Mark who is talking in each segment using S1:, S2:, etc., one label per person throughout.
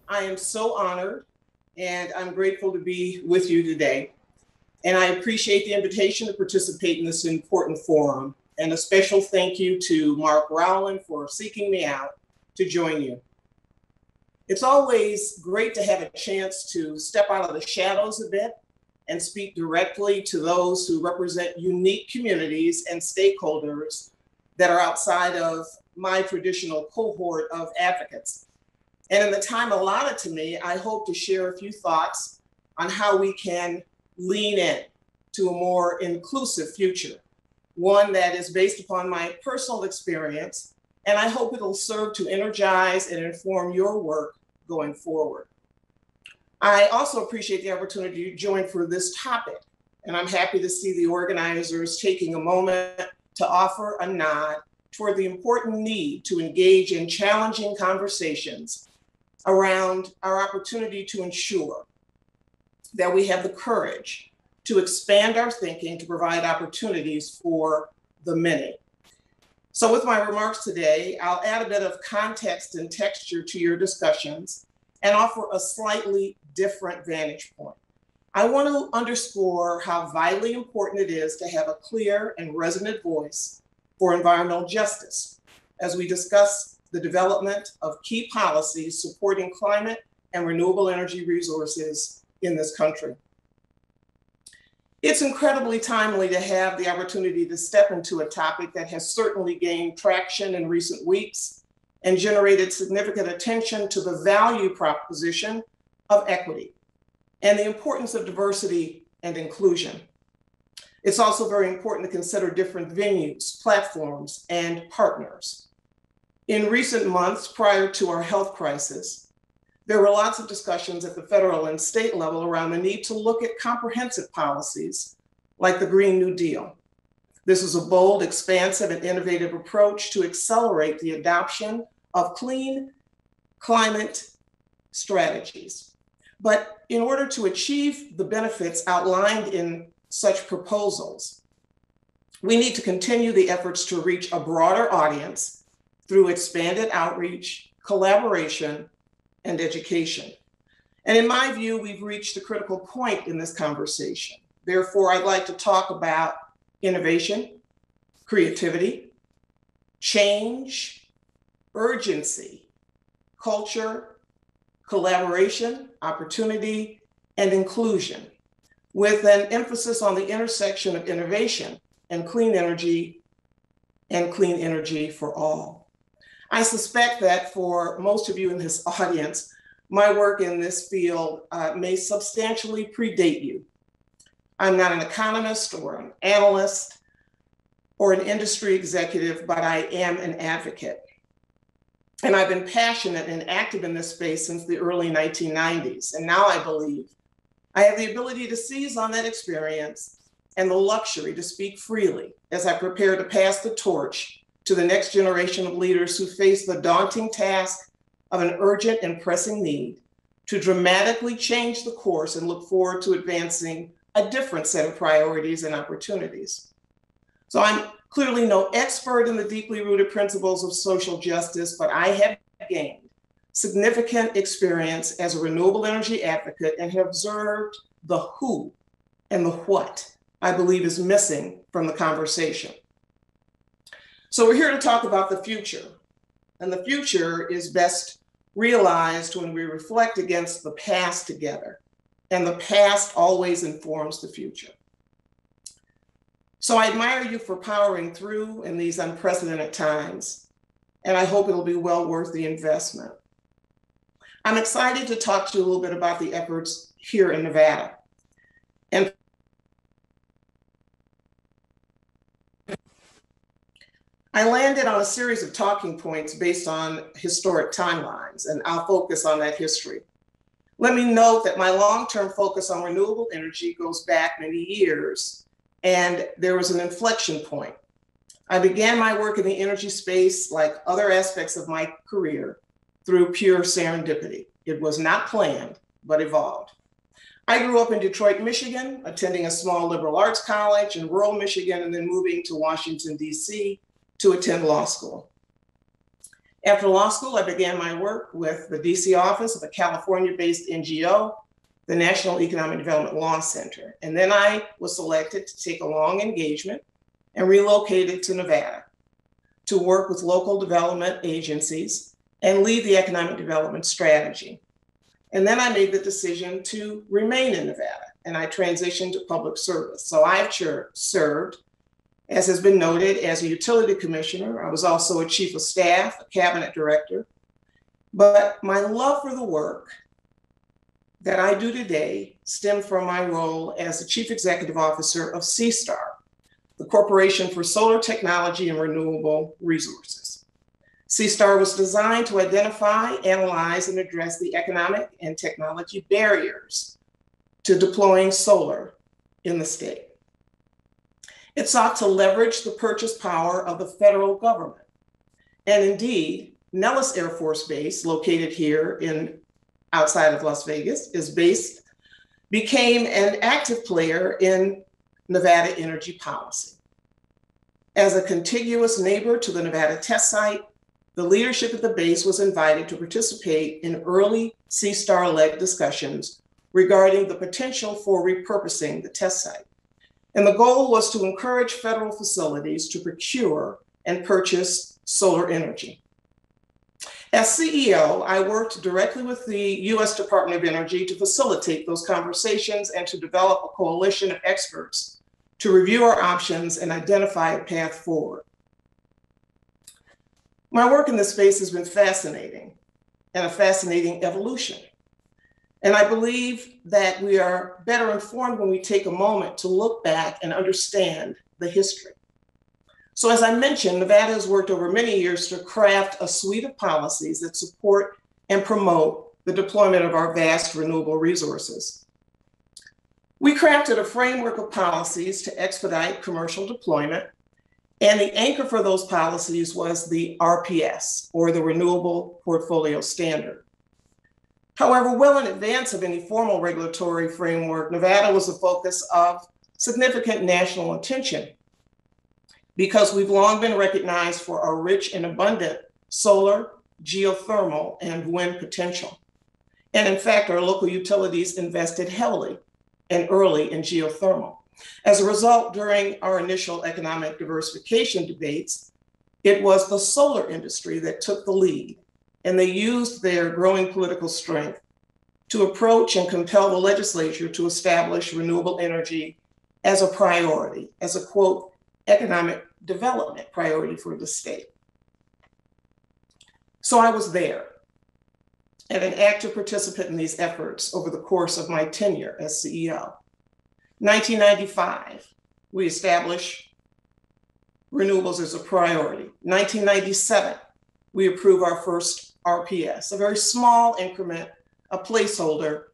S1: I am so honored and I'm grateful to be with you today. And I appreciate the invitation to participate in this important forum. And a special thank you to Mark Rowland for seeking me out to join you. It's always great to have a chance to step out of the shadows a bit and speak directly to those who represent unique communities and stakeholders that are outside of my traditional cohort of advocates. And in the time allotted to me, I hope to share a few thoughts on how we can lean in to a more inclusive future, one that is based upon my personal experience, and I hope it'll serve to energize and inform your work going forward. I also appreciate the opportunity to join for this topic, and I'm happy to see the organizers taking a moment to offer a nod toward the important need to engage in challenging conversations around our opportunity to ensure that we have the courage to expand our thinking to provide opportunities for the many. So with my remarks today, I'll add a bit of context and texture to your discussions and offer a slightly different vantage point. I want to underscore how vitally important it is to have a clear and resonant voice for environmental justice as we discuss the development of key policies supporting climate and renewable energy resources in this country. It's incredibly timely to have the opportunity to step into a topic that has certainly gained traction in recent weeks and generated significant attention to the value proposition of equity and the importance of diversity and inclusion. It's also very important to consider different venues, platforms, and partners. In recent months prior to our health crisis, there were lots of discussions at the federal and state level around the need to look at comprehensive policies like the Green New Deal. This is a bold, expansive, and innovative approach to accelerate the adoption of clean climate strategies. But in order to achieve the benefits outlined in such proposals, we need to continue the efforts to reach a broader audience through expanded outreach, collaboration, and education. And in my view, we've reached a critical point in this conversation. Therefore, I'd like to talk about innovation, creativity, change, urgency, culture, collaboration, opportunity, and inclusion, with an emphasis on the intersection of innovation and clean energy for all. I suspect that for most of you in this audience, my work in this field may substantially predate you. I'm not an economist or an analyst or an industry executive, but I am an advocate. And I've been passionate and active in this space since the early 1990s. And now I believe I have the ability to seize on that experience and the luxury to speak freely as I prepare to pass the torch to the next generation of leaders who face the daunting task of an urgent and pressing need to dramatically change the course and look forward to advancing a different set of priorities and opportunities. So I'm clearly no expert in the deeply rooted principles of social justice, but I have gained significant experience as a renewable energy advocate and have observed the who and the what I believe is missing from the conversation. So we're here to talk about the future, and the future is best realized when we reflect against the past together, and the past always informs the future. So I admire you for powering through in these unprecedented times, and I hope it'll be well worth the investment. I'm excited to talk to you a little bit about the efforts here in Nevada. And I landed on a series of talking points based on historic timelines, and I'll focus on that history. Let me note that my long-term focus on renewable energy goes back many years, and there was an inflection point. I began my work in the energy space, like other aspects of my career, through pure serendipity. It was not planned, but evolved. I grew up in Detroit, Michigan, attending a small liberal arts college in rural Michigan, and then moving to Washington, D.C. to attend law school. After law school, I began my work with the DC office of a California-based NGO, the National Economic Development Law Center. And then I was selected to take a long engagement and relocated to Nevada to work with local development agencies and lead the economic development strategy. And then I made the decision to remain in Nevada, and I transitioned to public service. So I've served, as has been noted, as a utility commissioner. I was also a chief of staff, a cabinet director. But my love for the work that I do today stemmed from my role as the chief executive officer of CSTAR, the Corporation for Solar Technology and Renewable Resources. CSTAR was designed to identify, analyze, and address the economic and technology barriers to deploying solar in the state. It sought to leverage the purchase power of the federal government. And indeed, Nellis Air Force Base, located here outside of Las Vegas, became an active player in Nevada energy policy. As a contiguous neighbor to the Nevada test site, the leadership at the base was invited to participate in early CSTAR-led discussions regarding the potential for repurposing the test site. And the goal was to encourage federal facilities to procure and purchase solar energy. As CEO, I worked directly with the US Department of Energy to facilitate those conversations and to develop a coalition of experts to review our options and identify a path forward. My work in this space has been fascinating and a fascinating evolution. And I believe that we are better informed when we take a moment to look back and understand the history. So as I mentioned, Nevada has worked over many years to craft a suite of policies that support and promote the deployment of our vast renewable resources. We crafted a framework of policies to expedite commercial deployment, and the anchor for those policies was the RPS, or the Renewable Portfolio Standard. However, well in advance of any formal regulatory framework, Nevada was the focus of significant national attention because we've long been recognized for our rich and abundant solar, geothermal, and wind potential. And in fact, our local utilities invested heavily and early in geothermal. As a result, during our initial economic diversification debates, it was the solar industry that took the lead, and they used their growing political strength to approach and compel the legislature to establish renewable energy as a priority, as a, quote, economic development priority for the state. So I was there and an active participant in these efforts over the course of my tenure as CEO. 1995, we established renewables as a priority. 1997, we approved our first RPS, a very small increment, a placeholder,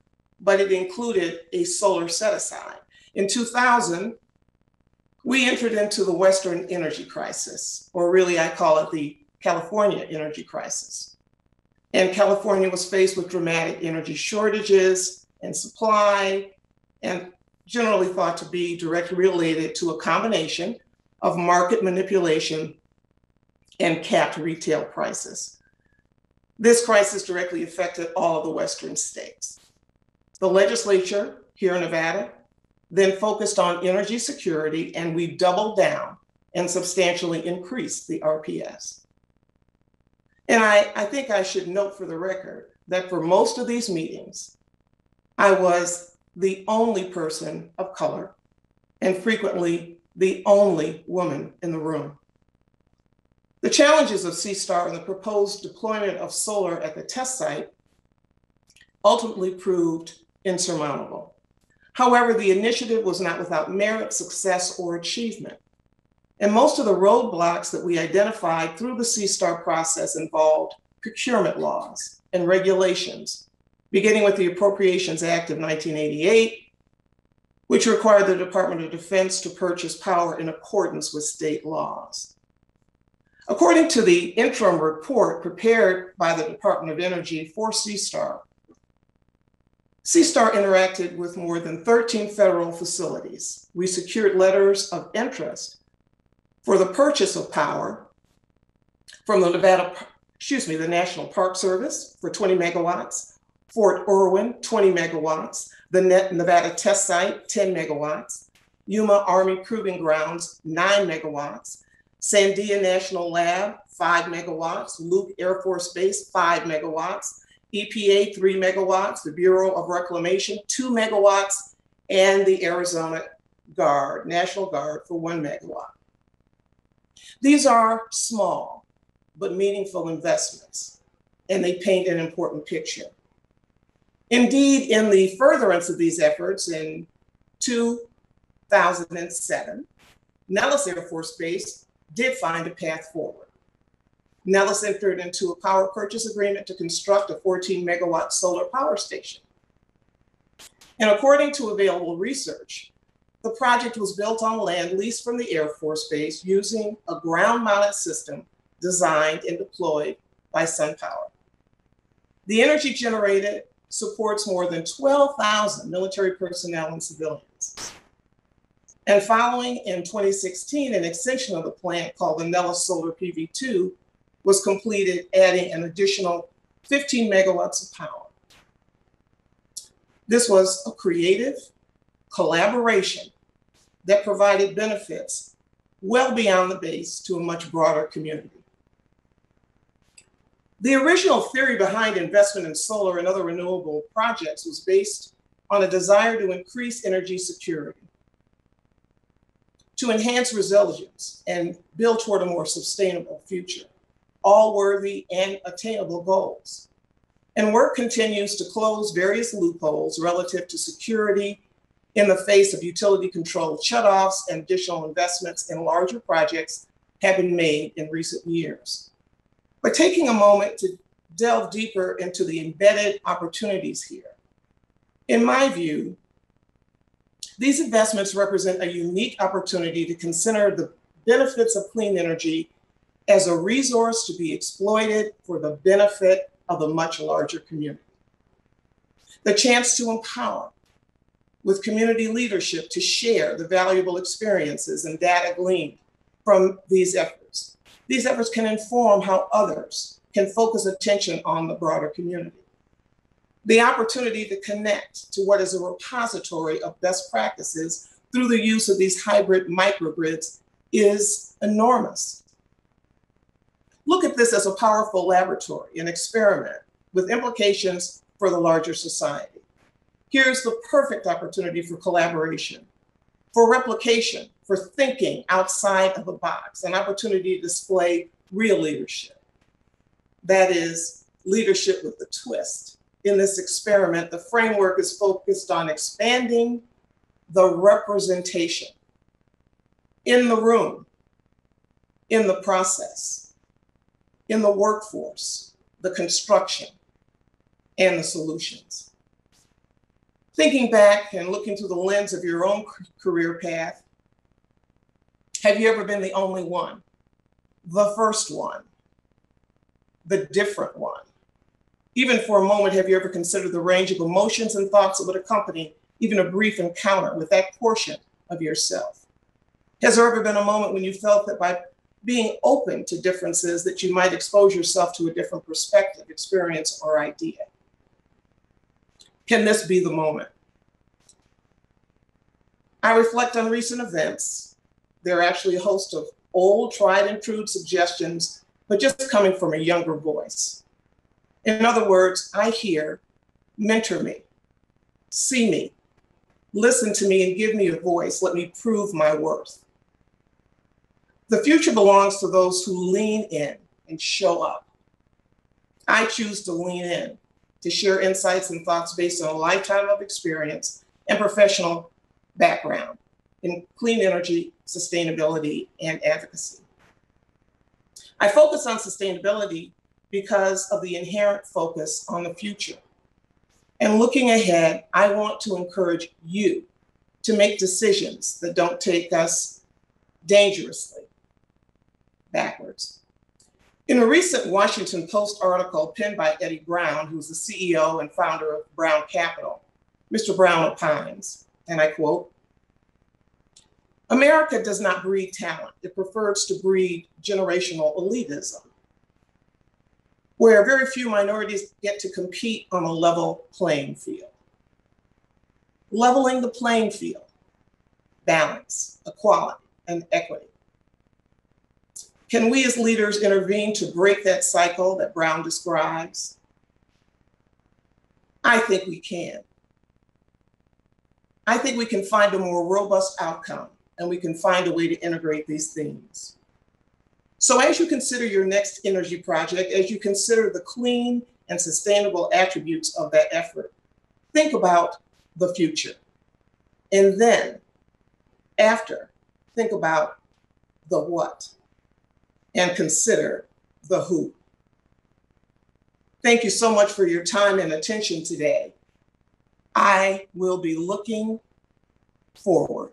S1: but it included a solar set-aside. In 2000, we entered into the Western energy crisis, or really I call it the California energy crisis. And California was faced with dramatic energy shortages and supply, and generally thought to be directly related to a combination of market manipulation and capped retail prices. This crisis directly affected all of the Western states. The legislature here in Nevada then focused on energy security, and we doubled down and substantially increased the RPS. And I think I should note for the record that for most of these meetings, I was the only person of color and frequently the only woman in the room. The challenges of CSTAR and the proposed deployment of solar at the test site ultimately proved insurmountable. However, the initiative was not without merit, success, or achievement. And most of the roadblocks that we identified through the CSTAR process involved procurement laws and regulations, beginning with the Appropriations Act of 1988, which required the Department of Defense to purchase power in accordance with state laws. According to the interim report prepared by the Department of Energy for CSTAR, CSTAR interacted with more than 13 federal facilities. We secured letters of interest for the purchase of power from the Nevada the National Park Service for 20 megawatts, Fort Irwin, 20 megawatts, the Nevada Test Site, 10 megawatts, Yuma Army Proving Grounds, 9 megawatts, Sandia National Lab, 5 megawatts, Luke Air Force Base, 5 megawatts, EPA, 3 megawatts, the Bureau of Reclamation, 2 megawatts, and the Arizona Guard, National Guard for 1 megawatt. These are small but meaningful investments, and they paint an important picture. Indeed, in the furtherance of these efforts in 2007, Nellis Air Force Base did find a path forward. Nellis entered into a power purchase agreement to construct a 14 megawatt solar power station. And according to available research, the project was built on land leased from the Air Force Base using a ground-mounted system designed and deployed by SunPower. The energy generated supports more than 12,000 military personnel and civilians. And following in 2016, an extension of the plant called the Nellis Solar PV2 was completed, adding an additional 15 megawatts of power. This was a creative collaboration that provided benefits well beyond the base to a much broader community. The original theory behind investment in solar and other renewable projects was based on a desire to increase energy security, to enhance resilience, and build toward a more sustainable future, all worthy and attainable goals. And work continues to close various loopholes relative to security in the face of utility-controlled shutoffs, and additional investments in larger projects have been made in recent years. But taking a moment to delve deeper into the embedded opportunities here, in my view, these investments represent a unique opportunity to consider the benefits of clean energy as a resource to be exploited for the benefit of a much larger community. The chance to empower with community leadership to share the valuable experiences and data gleaned from these efforts. These efforts can inform how others can focus attention on the broader community. The opportunity to connect to what is a repository of best practices through the use of these hybrid microgrids is enormous. Look at this as a powerful laboratory, an experiment with implications for the larger society. Here's the perfect opportunity for collaboration, for replication, for thinking outside of the box, an opportunity to display real leadership. That is leadership with a twist. In this experiment, the framework is focused on expanding the representation in the room, in the process, in the workforce, the construction, and the solutions. Thinking back and looking through the lens of your own career path, have you ever been the only one, the first one, the different one? Even for a moment, have you ever considered the range of emotions and thoughts that would accompany even a brief encounter with that portion of yourself? Has there ever been a moment when you felt that by being open to differences that you might expose yourself to a different perspective, experience, or idea? Can this be the moment? I reflect on recent events. There are actually a host of old, tried and true suggestions, but just coming from a younger voice. In other words, I hear, mentor me, see me, listen to me, and give me a voice. Let me prove my worth. The future belongs to those who lean in and show up. I choose to lean in, to share insights and thoughts based on a lifetime of experience and professional background in clean energy, sustainability, and advocacy. I focus on sustainability because of the inherent focus on the future. And looking ahead, I want to encourage you to make decisions that don't take us dangerously backwards. In a recent Washington Post article penned by Eddie Brown, who's the CEO and founder of Brown Capital, Mr. Brown opines, and I quote, "America does not breed talent. It prefers to breed generational elitism. where very few minorities get to compete on a level playing field. Leveling the playing field, balance, equality, and equity. Can we as leaders intervene to break that cycle that Brown describes? I think we can. I think we can find a more robust outcome, and we can find a way to integrate these themes. So as you consider your next energy project, as you consider the clean and sustainable attributes of that effort, think about the future. And then, after, think about the what, and consider the who. Thank you so much for your time and attention today. I will be looking forward